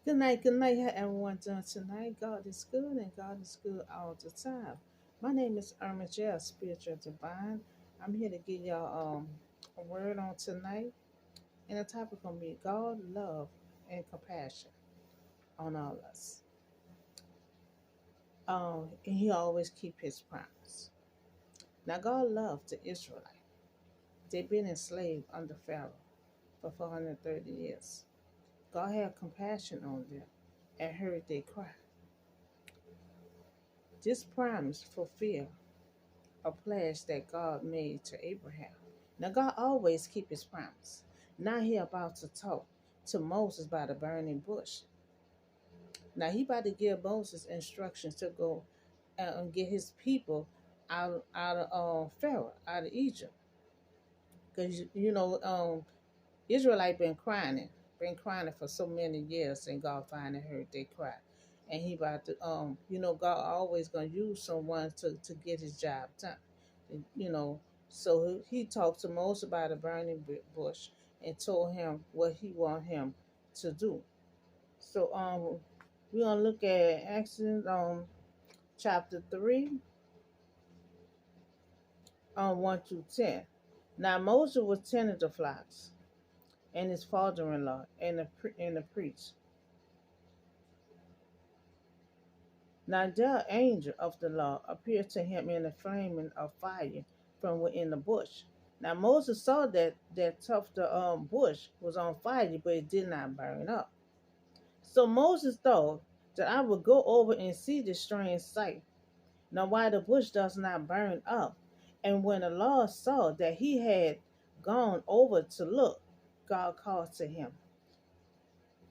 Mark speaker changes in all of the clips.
Speaker 1: Good night, how everyone doing tonight? God is good and God is good all the time. My name is Irma Jell, Spiritual Divine. I'm here to give y'all a word on tonight, and the topic gonna be God, love, and compassion on all of us. And He always keep His promise. Now God loved the Israelites. They've been enslaved under Pharaoh for 430 years. God had compassion on them and heard their cry. This promise fulfilled a pledge that God made to Abraham. Now God always keep his promise. Now he about to talk to Moses by the burning bush. Now he about to give Moses instructions to go and get his people out of Pharaoh, out of Egypt. Because Israelite been crying for so many years, and God finally heard their cry. And he about to God always gonna use someone to get his job done. You know, so he talked to Moses about a burning bush and told him what he want him to do. So we're gonna look at Exodus chapter 3 1 through 10. Now Moses was tending the flocks, and his father-in-law and the priest. Now the angel of the Lord appeared to him in a flame of fire from within the bush. Now Moses saw that tuft of bush was on fire, but it did not burn up. So Moses thought that I would go over and see this strange sight. Now why the bush does not burn up. And when the Lord saw that he had gone over to look, God called to him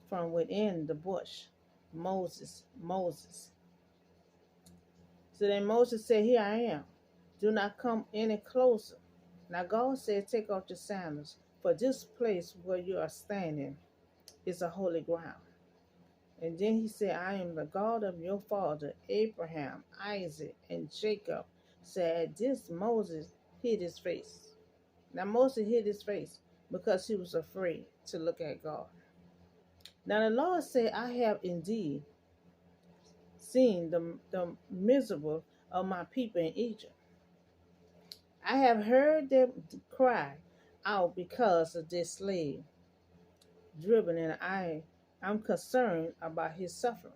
Speaker 1: from within the bush, Moses, Moses. So then Moses said, Here I am. Do not come any closer. Now God said, Take off your sandals, for this place where you are standing is a holy ground. And then he said, I am the God of your father, Abraham, Isaac, and Jacob. Said this Moses hid his face. Now Moses hid his face because he was afraid to look at God. Now the Lord said, I have indeed seen the miserable of my people in Egypt. I have heard them cry out because of this slave driven, and I'm concerned about his suffering.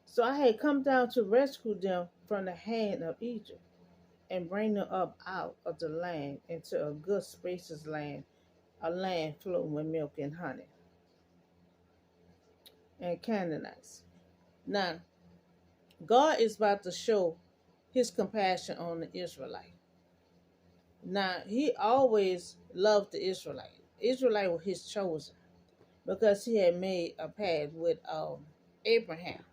Speaker 1: So I had come down to rescue them from the hand of Egypt and bring them up out of the land into a good spacious land, a land flowing with milk and honey and Canaanites. Now, God is about to show his compassion on the Israelite. Now, he always loved the Israelite. Israelite was his chosen because he had made a pact with Abraham.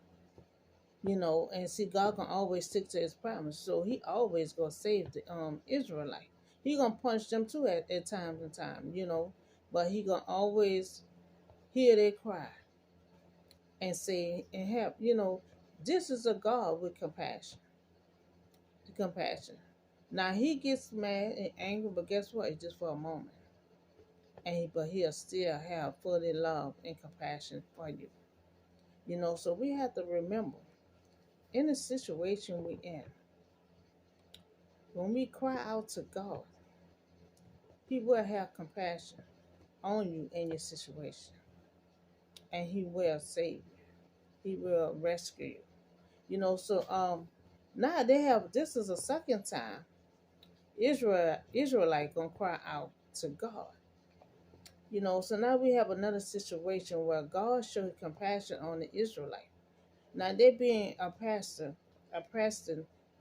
Speaker 1: And see, God can always stick to his promise. So he always gonna save the Israelite. He gonna punish them too at times and time. But he gonna always hear their cry and say and help. This is a God with compassion. Compassion. Now he gets mad and angry, but guess what? It's just for a moment. But he'll still have fully love and compassion for you. So we have to remember in the situation we in, when we cry out to God, he will have compassion on you in your situation. And he will save you. He will rescue you. So now they have this is a second time Israelite gonna cry out to God. So now we have another situation where God showed compassion on the Israelite. Now they're being oppressed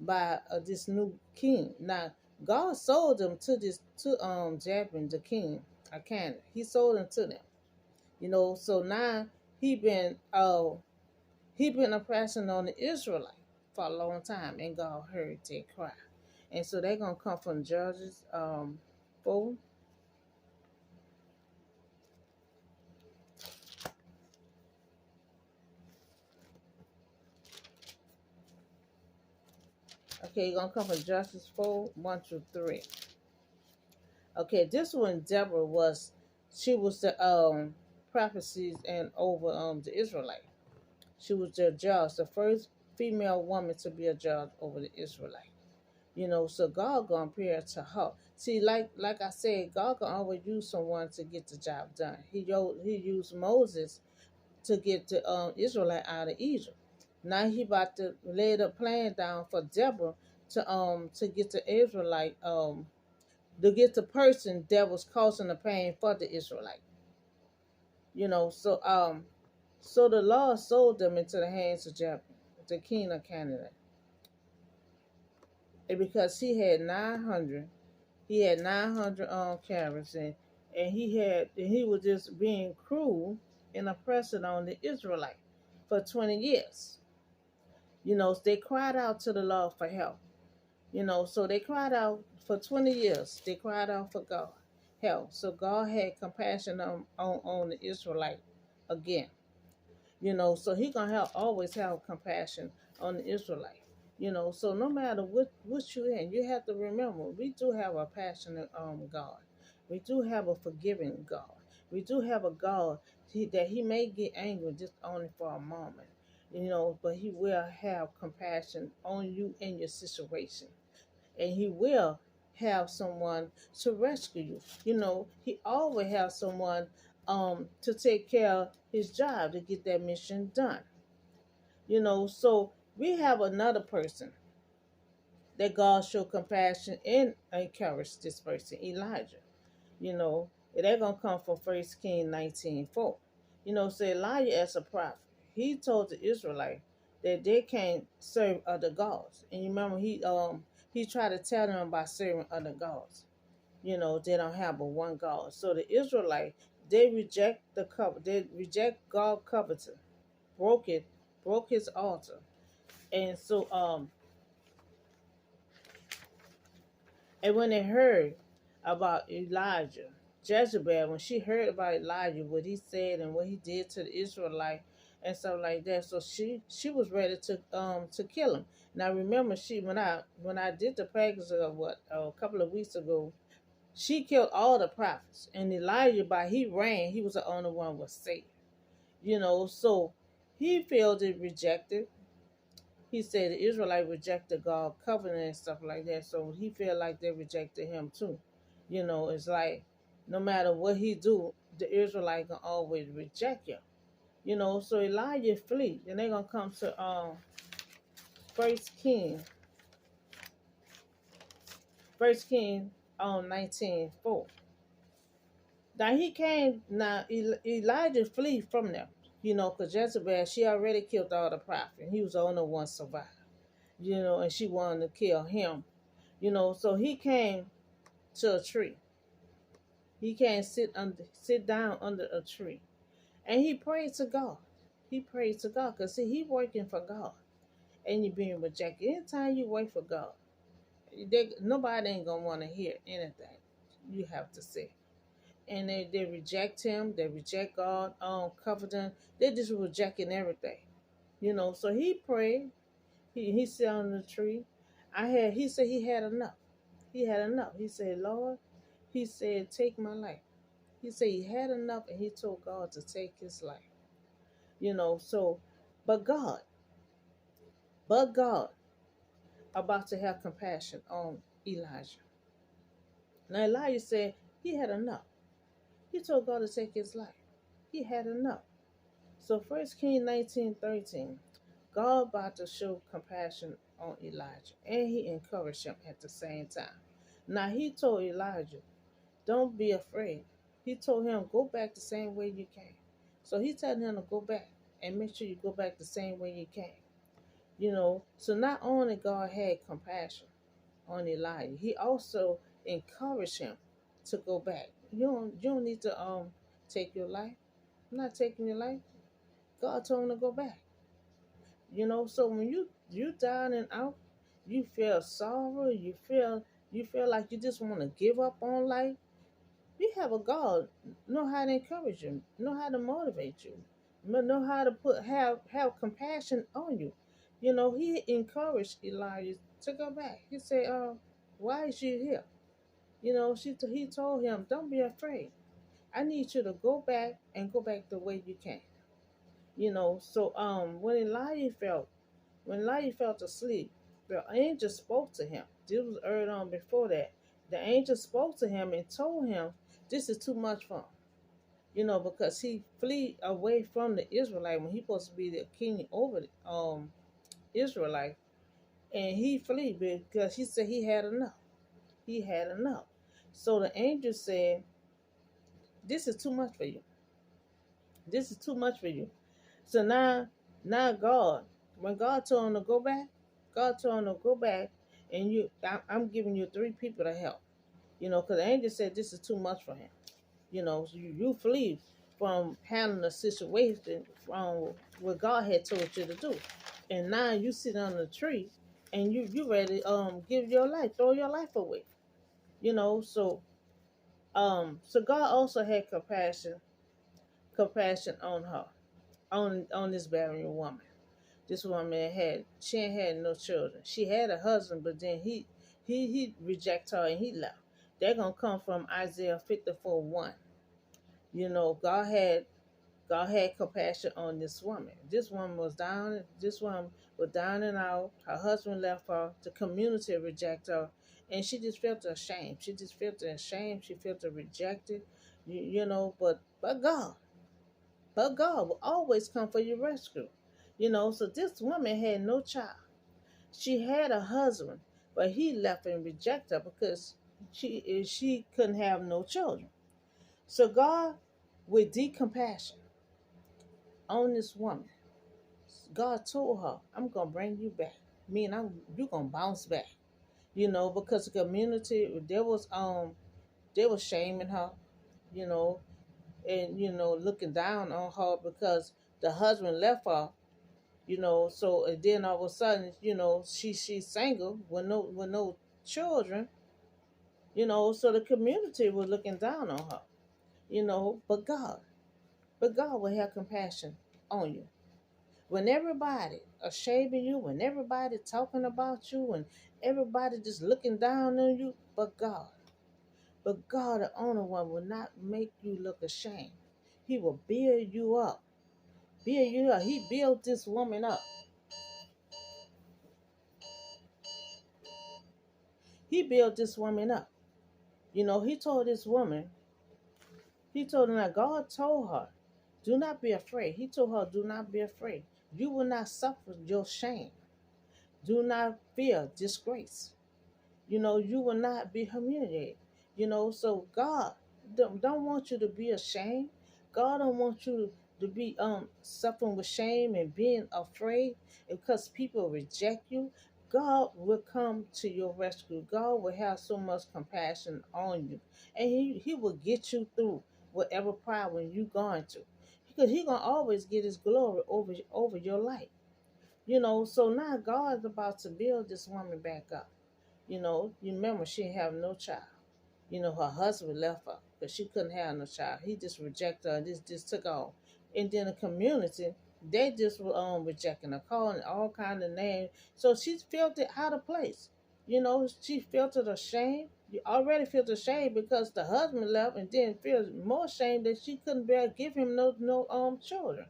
Speaker 1: by this new king. Now God sold them to Jabin, the king of Canaan. He sold them to them. So now he been oppressing on the Israelite for a long time, and God heard their cry. And so they're gonna come from Judges 4. Okay, you're gonna come from Judges 4, 1 through 3. Okay, this one Deborah was the prophecies and over the Israelite. She was their judge, the first female woman to be a judge over the Israelite. So God gonna appear to her. See, like I said, God can always use someone to get the job done. He used Moses to get the Israelite out of Egypt. Now he about to lay the plan down for Deborah to get the Israelite to get the person that was causing the pain for the Israelite. So the Lord sold them into the hands of Jabin, the king of Canaan, and because he had 900 carrots, and he was just being cruel and oppressive on the Israelite for 20 years. They cried out to the Lord for help. So they cried out for 20 years. They cried out for God help. So God had compassion on the Israelite again. So he gonna always have compassion on the Israelite. So no matter what you're in, you have to remember we do have a passionate God. We do have a forgiving God. We do have a God that he may get angry just only for a moment. But he will have compassion on you in your situation, and he will have someone to rescue you. He always has someone to take care of his job to get that mission done. So we have another person that God showed compassion and encouraged this person, Elijah. They're gonna come from 1 Kings 19:4. So Elijah as a prophet, he told the Israelite that they can't serve other gods. And you remember he tried to tell them about serving other gods. They don't have but one God. So the Israelite, they reject the cover, they reject God covenant, broke it, broke his altar. And so and when they heard about Elijah, Jezebel, when she heard about Elijah, what he said and what he did to the Israelite and stuff like that, so she was ready to kill him. Now remember, when I did the practice of a couple of weeks ago, she killed all the prophets, and Elijah, by he ran, he was the only one was saved. So he felt it rejected. He said the Israelite rejected God covenant and stuff like that. So he felt like they rejected him too. It's like no matter what he do, the Israelite can always reject him. So Elijah flee. Then they're gonna come to First King, First King 19:4. Now he came. Now Elijah flee from them. Because Jezebel, she already killed all the prophets. He was the only one survived. And she wanted to kill him. So he came to a tree. He can't sit down under a tree. And he prayed to God. He prayed to God. Because see, he working for God. And you being rejected. Anytime you wait for God, nobody ain't gonna want to hear anything you have to say. And they reject him, they reject God, covenant, they just rejecting everything. So he prayed, he sat on the tree. He said he had enough. He had enough. He said, Lord, he said, take my life. He said he had enough, and he told God to take his life. So but God, but God about to have compassion on Elijah. Now Elijah said he had enough. He told God to take his life. He had enough. So 1 Kings 19:13, God about to show compassion on Elijah, and he encouraged him at the same time. Now he told Elijah, don't be afraid. He told him, go back the same way you came. So he told him to go back and make sure you go back the same way you came. So not only God had compassion on Elijah, he also encouraged him to go back. You don't need to take your life. I'm not taking your life. God told him to go back. So when you down and out, you feel sorrow, you feel like you just want to give up on life. You have a God know how to encourage you, know how to motivate you, know how to have compassion on you. He encouraged Elijah to go back. He said, why is she here? He told him, don't be afraid. I need you to go back and go back the way you came. So when Elijah felt asleep, the angel spoke to him. This was early on before that. The angel spoke to him and told him this is too much for him. Because he flee away from the Israelite when he supposed to be the king over the Israelite, and he flee because he said he had enough. He had enough. So the angel said, "This is too much for you. This is too much for you." So now when God told him to go back, God told him to go back, and I'm giving you three people to help. Because the angel said this is too much for him. So you flee from handling a situation from what God had told you to do, and now you sit on the tree, and you ready give your life, throw your life away. So God also had compassion on her, on this barren woman. This woman she ain't had no children. She had a husband, but then he rejected her and he left. They're gonna come from Isaiah 54:1. God had compassion on this woman. This woman was down. This woman was down and out. Her husband left her. The community rejected her, and she just felt ashamed. She just felt ashamed. She felt rejected. But God will always come for your rescue. So this woman had no child. She had a husband, but he left and rejected her because she couldn't have no children. So God, with deep compassion on this woman, God told her, "I'm gonna bring you back. You gonna bounce back." Because the community they was shaming her, you know, and looking down on her because the husband left her. So and then all of a sudden, she's single with no children. So the community was looking down on her. But God will have compassion on you. When everybody are shaming you, when everybody talking about you, when everybody just looking down on you, but God, the only one, will not make you look ashamed. He will build you up. Build you up. He built this woman up. He built this woman up. He told this woman, he told her that God told her, do not be afraid. He told her, do not be afraid. You will not suffer your shame. Do not fear disgrace. You will not be humiliated. So God don't want you to be ashamed. God don't want you to be suffering with shame and being afraid because people reject you. God will come to your rescue. God will have so much compassion on you. And he will get you through whatever problem you're going to. Because He gonna always get His glory over your life. So now God is about to build this woman back up. You remember she didn't have no child. Her husband left her because she couldn't have no child. He just rejected her and just took off. And then the community, they just were rejecting her, calling all kind of names. So she felt it out of place. She felt it ashamed. You already felt ashamed because the husband left, and then feels more ashamed that she couldn't bear give him no children.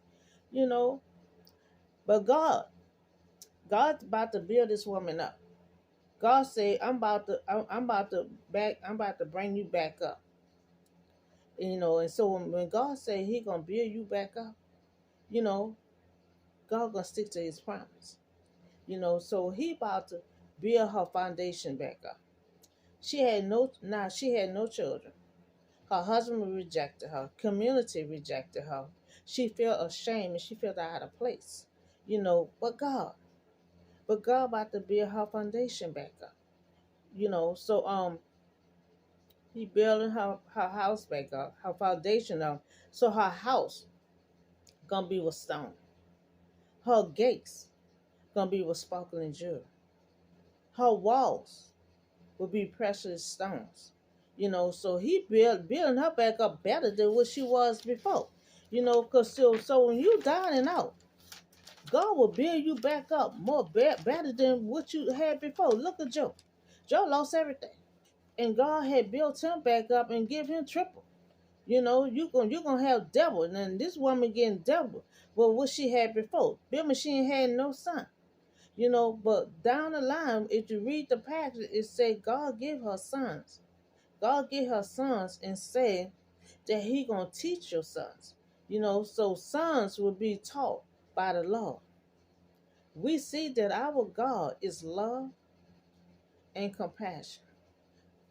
Speaker 1: You know, but God's about to build this woman up. God said, I'm about to bring you back up. And so when God said He gonna build you back up, you know, God gonna stick to His promise. So He about to build her foundation back up. She had no children. Her husband rejected her. Community rejected her. She felt ashamed and she felt out of place. But God about to build her foundation back up. So He building her house back up, her foundation up. So her house gonna be with stone. Her gates gonna be with sparkling jewel. Her walls will be precious stones. So He building her back up better than what she was before. Cause so when you down and out, God will build you back up better than what you had before. Look at Joe. Joe lost everything, and God had built him back up and give him triple. You gonna have double. And then this woman getting double. Well, what she had before. Remember, she ain't had no son. But down the line, if you read the passage, it said God give her sons. God give her sons and said that He gonna teach your sons. So sons will be taught by the Lord. We see that our God is love and compassion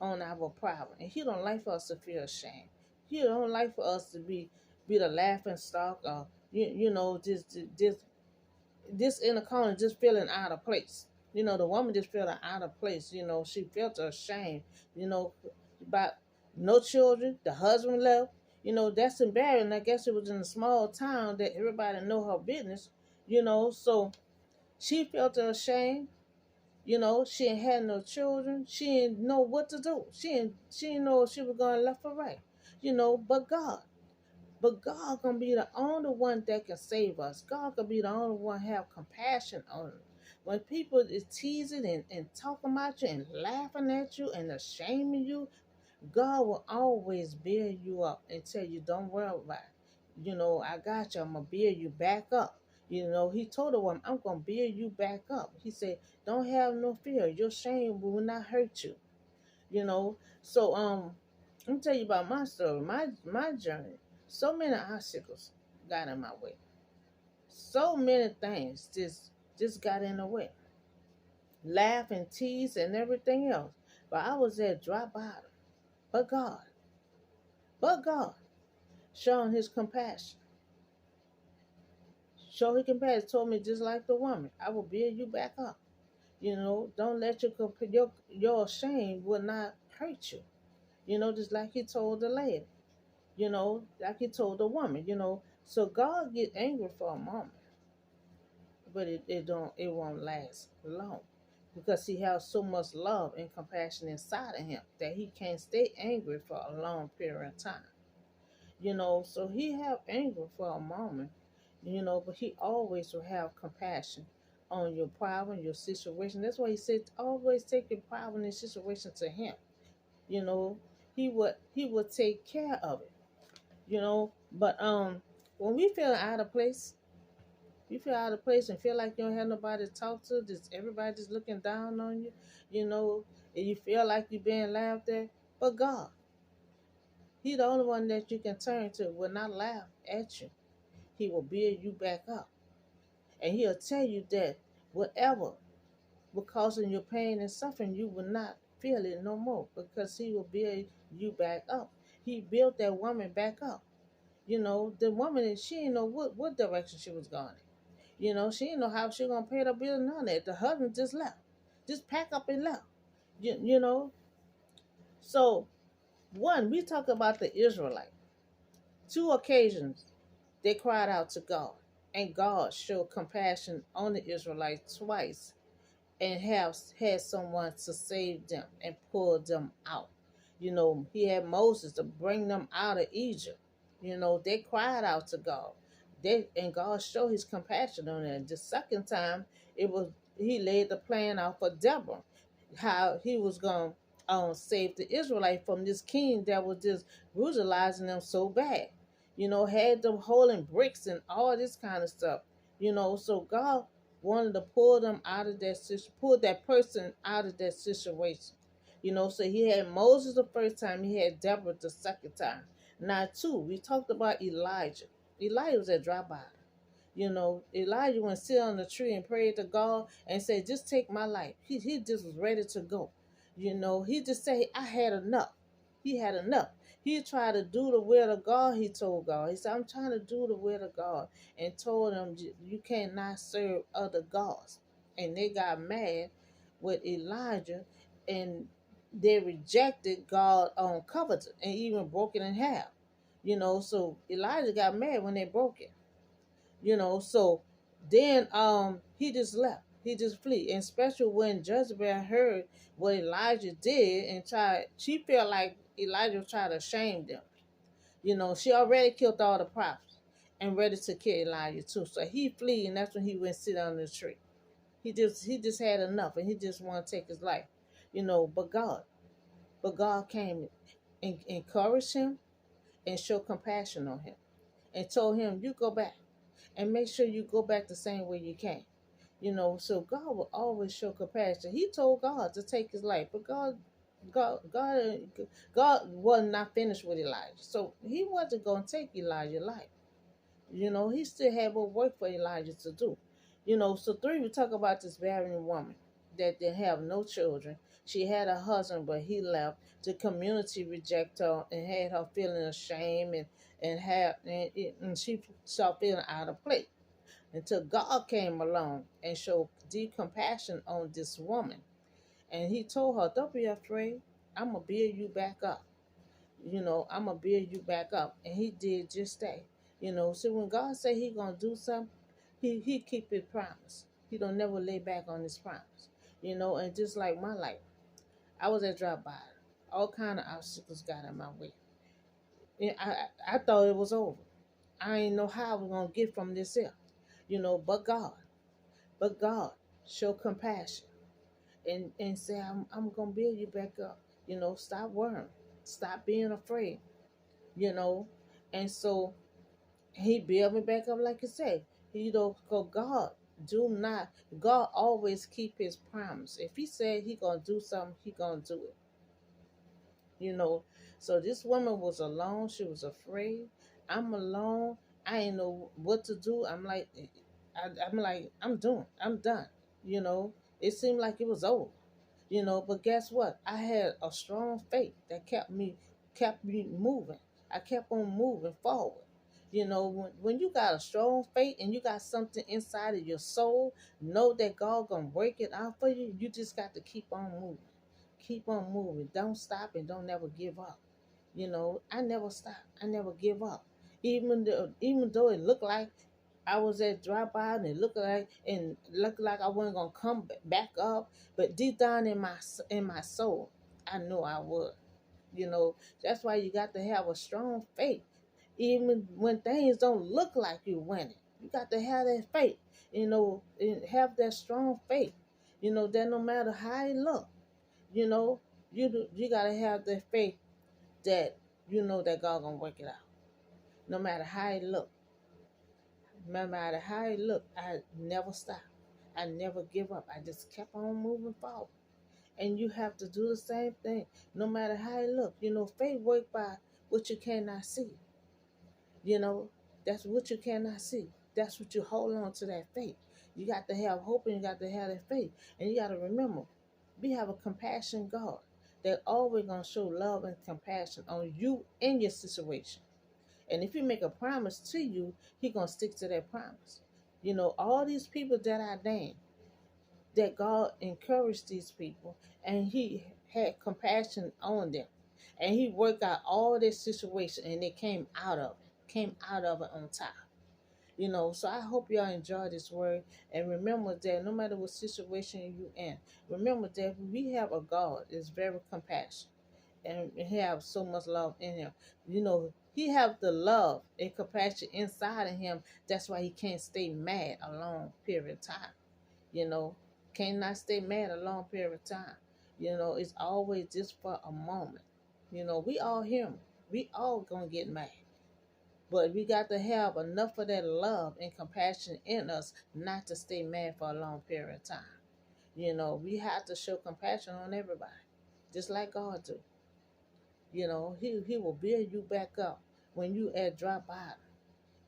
Speaker 1: on our problem, and He don't like for us to feel ashamed. He don't like for us to be the laughing stock, or this in the corner just feeling out of place. The woman just feeling out of place. She felt ashamed. You know, about no children. The husband left. That's embarrassing. I guess it was in a small town that everybody know her business. So she felt ashamed. She ain't had no children. She didn't know what to do. She didn't know if she was going left or right. But God. But God gonna be the only one that can save us. God gonna be the only one have compassion on us. When people is teasing and talking about you and laughing at you and shaming you, God will always build you up and tell you, don't worry about it. I got you. I'm gonna build you back up. He told the woman, I'm gonna build you back up. He said, don't have no fear. Your shame will not hurt you. So let me tell you about my story, my journey. So many obstacles got in my way. So many things just got in the way. Laugh and tease and everything else. But I was at dry bottom. But God, showing His compassion. Show His compassion. Told me just like the woman, I will build you back up. Don't let your shame will not hurt you. Just like He told the lady. Like He told the woman. So God get angry for a moment, but it won't last long, because He has so much love and compassion inside of Him that He can't stay angry for a long period of time. So He have anger for a moment, but He always will have compassion on your problem, your situation. That's why He said always take your problem and situation to Him. You know, He would take care of it. But when we feel out of place, you feel out of place and feel like you don't have nobody to talk to, just everybody just looking down on you, and you feel like you're being laughed at. But God, He the only one that you can turn to will not laugh at you. He will build you back up. And He'll tell you that whatever was causing your pain and suffering, you will not feel it no more, because He will build you back up. He built that woman back up. The woman, she didn't know what direction she was going in. She didn't know how she was going to pay the bill, none of that. The husband just left. Just pack up and left. You know? So, one, we talk about the Israelite. Two occasions, they cried out to God. And God showed compassion on the Israelites twice, and have had someone to save them and pull them out. He had Moses to bring them out of Egypt. They cried out to God. And God showed His compassion on them. The second time, it was He laid the plan out for Deborah, how He was going to save the Israelite from this king that was just brutalizing them so bad. Had them holding bricks and all this kind of stuff. So God wanted to pull them out of pull that person out of that situation. So He had Moses the first time, He had Deborah the second time. Now, two, we talked about Elijah. Elijah was at dry bottom. Elijah went sit on the tree and prayed to God and said, just take my life. He just was ready to go. He just said, I had enough. He had enough. He tried to do the will of God, he told God. He said, I'm trying to do the will of God. And told him, you cannot serve other gods. And they got mad with Elijah, and they rejected God on covenant and even broke it in half. So Elijah got mad when they broke it. So then he just left. He just flee. And especially when Jezebel heard what Elijah did and she felt like Elijah was trying to shame them. She already killed all the prophets and ready to kill Elijah too. So he flee, and that's when he went sit on the tree. He just had enough, and he just wanted to take his life. But God came and encouraged him and show compassion on him and told him, you go back and make sure you go back the same way you came. So God will always show compassion. He told God to take his life, but God, God, God was not finished with Elijah, so he wasn't going to take Elijah's life. He still had more work for Elijah to do. So three, we talk about this barren woman that didn't have no children. She had a husband, but he left. The community rejected her and had her feeling ashamed and she started feeling out of place until God came along and showed deep compassion on this woman. And he told her, don't be afraid. I'm going to build you back up. I'm going to build you back up. And he did just that. So when God say he going to do something, he keep his promise. He don't never lay back on his promise. And just like my life, I was at drop by. All kind of obstacles got in my way. And I thought it was over. I ain't know how we're going to get from this here. But God. But God show compassion and say, I'm going to build you back up. Stop worrying. Stop being afraid, you know. And so he built me back up, like you said. Because God always keep his promise. If he said he going to do something, he going to do it, you know. So this woman was alone. She was afraid. I'm alone. I ain't know what to do. I'm done. You know, it seemed like it was over. But guess what? I had a strong faith that kept me moving. I kept on moving forward. When you got a strong faith and you got something inside of your soul, know that God gonna work it out for you. You just got to keep on moving. Keep on moving. Don't stop and don't never give up. I never stop. I never give up. Even though it looked like I was at drop by and it looked like I wasn't gonna come back up, but deep down in my soul, I knew I would. That's why you got to have a strong faith, even when things don't look like you're winning. You got to have that faith, and have that strong faith. That no matter how it look, you know, you gotta have that faith that that God gonna work it out. No matter how it look. No matter how it looked, I never stopped. I never give up. I just kept on moving forward. And you have to do the same thing, no matter how it looked. Faith work by what you cannot see. You know, that's what you cannot see. That's what you hold on to, that faith. You got to have hope and you got to have that faith. And you got to remember, we have a compassion God that always gonna show love and compassion on you in your situation. And if you make a promise to you, he gonna stick to that promise. All these people that I named, that God encouraged these people and he had compassion on them. And he worked out all this situation and they came out of it on top. So I hope y'all enjoy this word. And remember that no matter what situation you in, remember that we have a God that's very compassionate and he have so much love in him. He have the love and compassion inside of him. That's why he can't stay mad a long period of time. You know, cannot stay mad a long period of time. It's always just for a moment. We all human. We all gonna get mad. But we got to have enough of that love and compassion in us not to stay mad for a long period of time. We have to show compassion on everybody, just like God do. He will build you back up when you at drop bottom.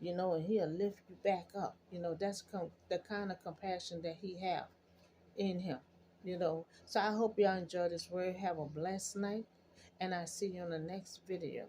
Speaker 1: And he'll lift you back up. That's the kind of compassion that he have in him. So I hope y'all enjoy this word. Have a blessed night, and I see you on the next video.